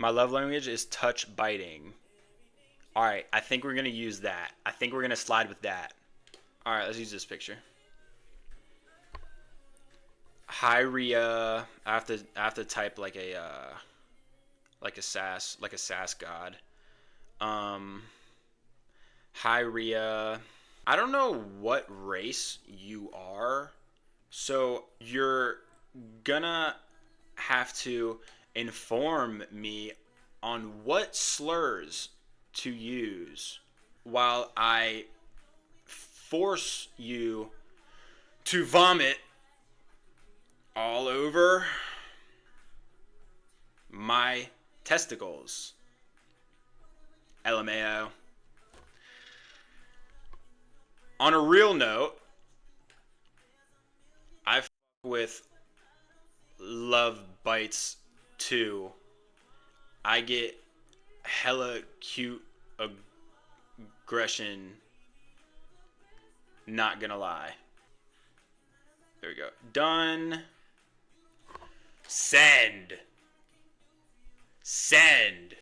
My love language is touch biting. All right, I think we're gonna use that. I think we're gonna slide with that. All right, let's use this picture. Hi Rhea. I have to type like a sass god. Um, Hi Rhea. I don't know what race you are, so you're gonna have to inform me on what slurs to use while I force you to vomit all over my testicles. LMAO. On a real note, I fuck with Love Bites too. I get hella cute aggression. Not gonna lie. There we go. Done. Send. Send.